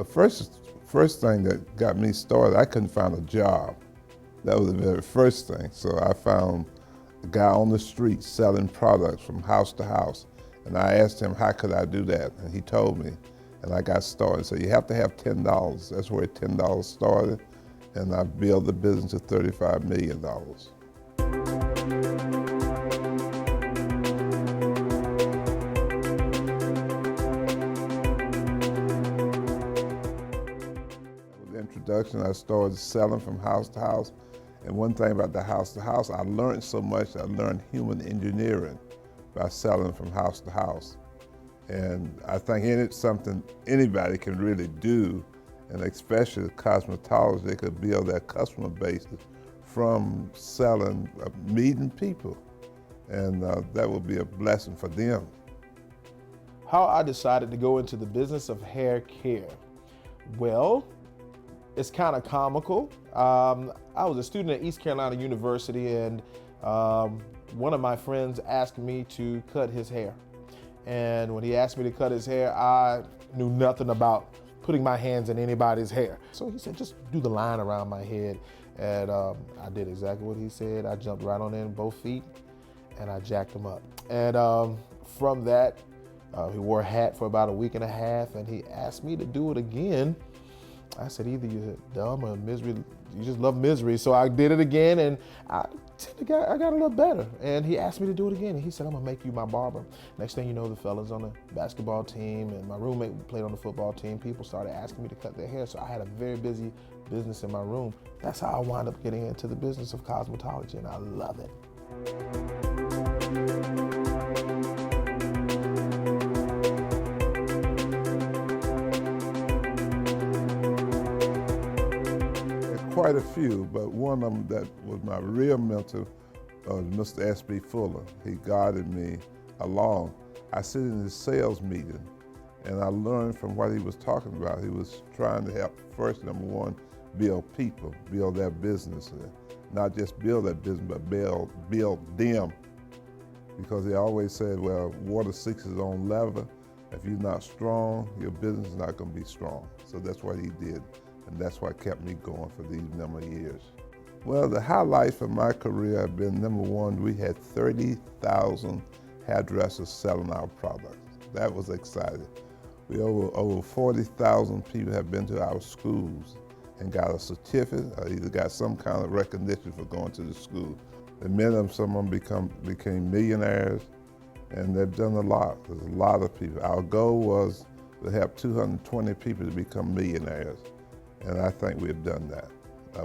The first thing that got me started, I couldn't find a job. That was the very first thing. So I found a guy on the street selling products from house to house. And I asked him, how could I do that? And he told me, and I got started. So you have to have $10. That's where $10 started. And I built the business to $35 million. With the introduction, I started selling from house to house. And one thing about the house to house, I learned so much. I learned human engineering by selling from house to house. And I think it's something anybody can really do, and especially cosmetologists, they could build their customer base from selling, meeting people. And that would be a blessing for them. How I decided to go into the business of hair care. Well, it's kind of comical. I was a student at East Carolina University, and one of my friends asked me to cut his hair. And when he asked me to cut his hair, I knew nothing about putting my hands in anybody's hair. So he said, just do the line around my head. And I did exactly what he said. I jumped right on in both feet and I jacked him up. And from that, he wore a hat for about a week and a half, and he asked me to do it again. I said, either you're dumb or misery, you just love misery. So I did it again, and I got a little better. And he asked me to do it again. And he said, I'm gonna make you my barber. Next thing you know, the fellas on the basketball team and my roommate played on the football team, people started asking me to cut their hair. So I had a very busy business in my room. That's how I wound up getting into the business of cosmetology, and I love it. Quite a few, but one of them that was my real mentor was Mr. S.B. Fuller. He guided me along. I sit in his sales meeting, and I learned from what he was talking about. He was trying to help, first, number one, build people, build their business. Not just build that business, but build them. Because he always said, well, water seeks its own level. If you're not strong, your business is not going to be strong. So that's what he did. And that's what kept me going for these number of years. Well, the highlights of my career have been, number one, we had 30,000 hairdressers selling our products. That was exciting. We over 40,000 people have been to our schools and got a certificate or either got some kind of recognition for going to the school. And many of them, some of them became millionaires, and they've done a lot. There's a lot of people. Our goal was to have 220 people to become millionaires. And I think we've done that.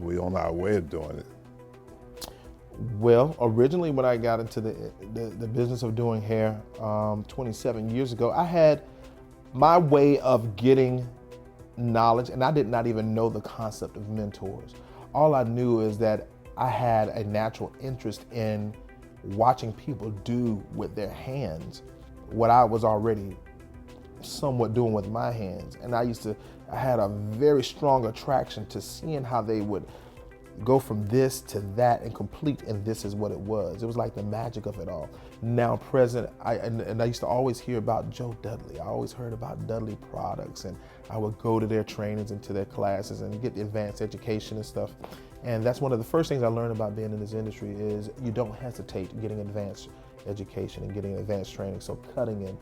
We're on our way of doing it. Well, originally when I got into the business of doing hair 27 years ago, I had my way of getting knowledge, and I did not even know the concept of mentors. All I knew is that I had a natural interest in watching people do with their hands what I was already somewhat doing with my hands. And I had a very strong attraction to seeing how they would go from this to that and complete, and this is what it was. It was like the magic of it all. Now present, I used to always hear about Joe Dudley. I always heard about Dudley products, and I would go to their trainings and to their classes and get the advanced education and stuff. And that's one of the first things I learned about being in this industry is you don't hesitate getting advanced education and getting advanced training. So cutting and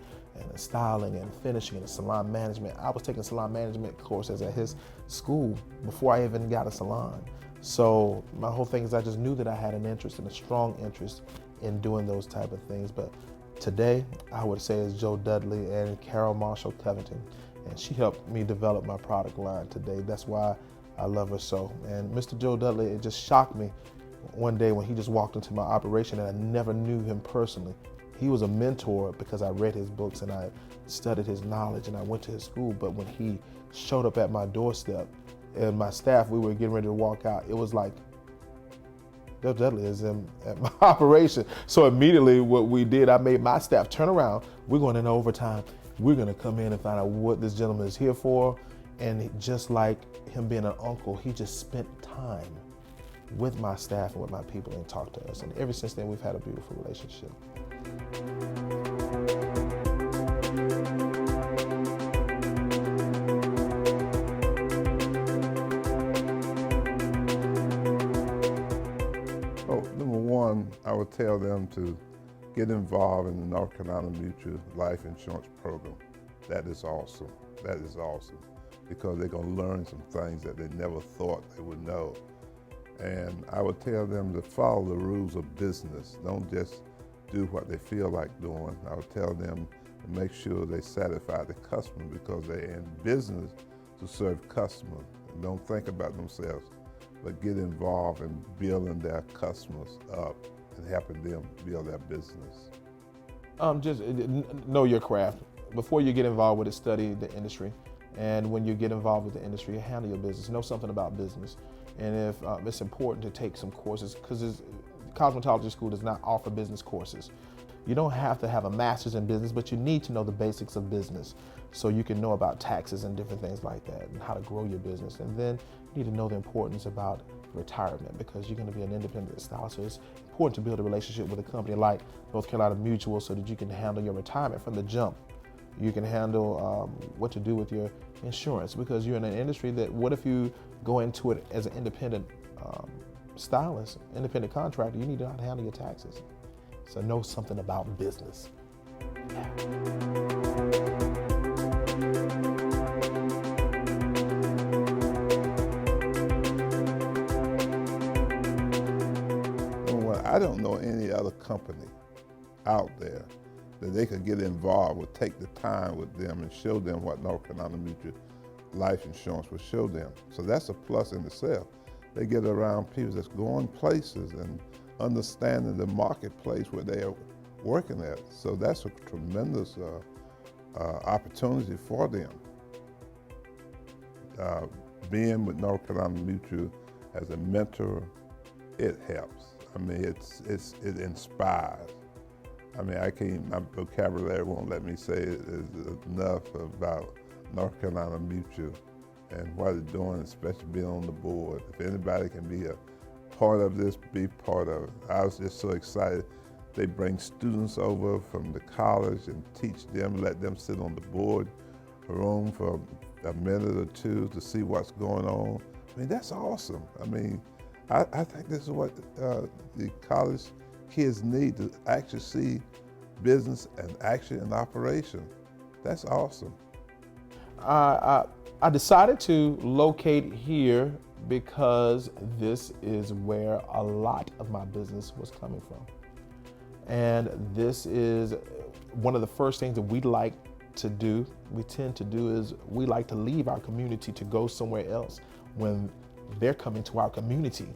styling and finishing and salon management. I was taking salon management courses at his school before I even got a salon. So my whole thing is I just knew that I had an interest and a strong interest in doing those type of things. But today I would say it's Joe Dudley and Carol Marshall Covington. And she helped me develop my product line today. That's why I love her so. And Mr. Joe Dudley, it just shocked me one day when he just walked into my operation, and I never knew him personally. He was a mentor because I read his books and I studied his knowledge and I went to his school. But when he showed up at my doorstep and my staff, we were getting ready to walk out, it was like, Joe Dudley is at my operation. So immediately what we did, I made my staff turn around. We're going in overtime. We're going to come in and find out what this gentleman is here for. And just like him being an uncle, he just spent time with my staff and with my people and talked to us. And ever since then, we've had a beautiful relationship. would tell them to get involved in the North Carolina Mutual Life Insurance Program. That is awesome. That is awesome, because they're going to learn some things that they never thought they would know. And I would tell them to follow the rules of business. Don't just do what they feel like doing. I would tell them to make sure they satisfy the customer, because they're in business to serve customers. And don't think about themselves, but get involved in building their customers up and helping them build their business. Just know your craft. Before you get involved with it, study the industry. And when you get involved with the industry, handle your business. Know something about business. And if it's important to take some courses, because cosmetology school does not offer business courses. You don't have to have a master's in business, but you need to know the basics of business so you can know about taxes and different things like that and how to grow your business. And then you need to know the importance about retirement, because you're going to be an independent stylist. So it's important to build a relationship with a company like North Carolina Mutual so that you can handle your retirement from the jump. You can handle what to do with your insurance, because you're in an industry that, what if you go into it as an independent stylist, independent contractor, you need to know how to handle your taxes. So know something about business. Yeah. Well, I don't know any other company out there that they could get involved with, take the time with them and show them what North Carolina Mutual Life Insurance will show them. So that's a plus in itself. They get around people that's going places and understanding the marketplace where they are working at. So that's a tremendous opportunity for them. Being with North Carolina Mutual as a mentor, it helps. I mean, it inspires. I mean, my vocabulary won't let me say it enough about North Carolina Mutual and what it's doing, especially being on the board. If anybody can be a part of this, be part of it. I was just so excited. They bring students over from the college and teach them, let them sit on the board room for a minute or two to see what's going on. I mean, that's awesome. I mean, I think this is what the college kids need, to actually see business and action and operation. That's awesome. I decided to locate here because this is where a lot of my business was coming from. And this is one of the first things that we like to do, we tend to do, is we like to leave our community to go somewhere else when they're coming to our community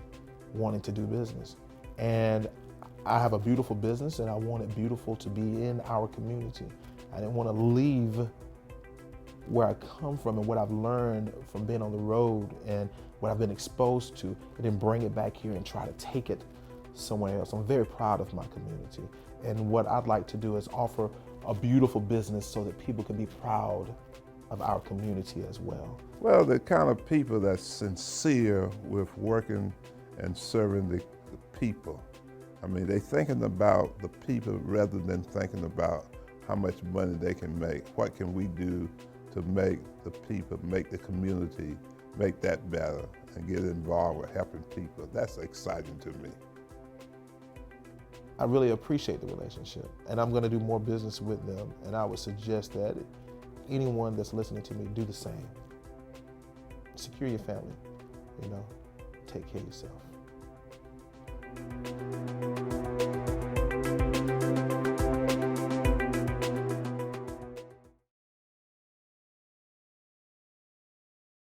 wanting to do business. And I have a beautiful business and I want it beautiful to be in our community. I didn't want to leave where I come from and what I've learned from being on the road and what I've been exposed to, and then bring it back here and try to take it somewhere else. I'm very proud of my community. And what I'd like to do is offer a beautiful business so that people can be proud of our community as well. Well, the kind of people that's sincere with working and serving the people. I mean, they're thinking about the people rather than thinking about how much money they can make. What can we do to make the people, make the community, make that better, and get involved with helping people? That's exciting to me. I really appreciate the relationship, and I'm going to do more business with them, and I would suggest that anyone that's listening to me do the same. Secure your family, take care of yourself.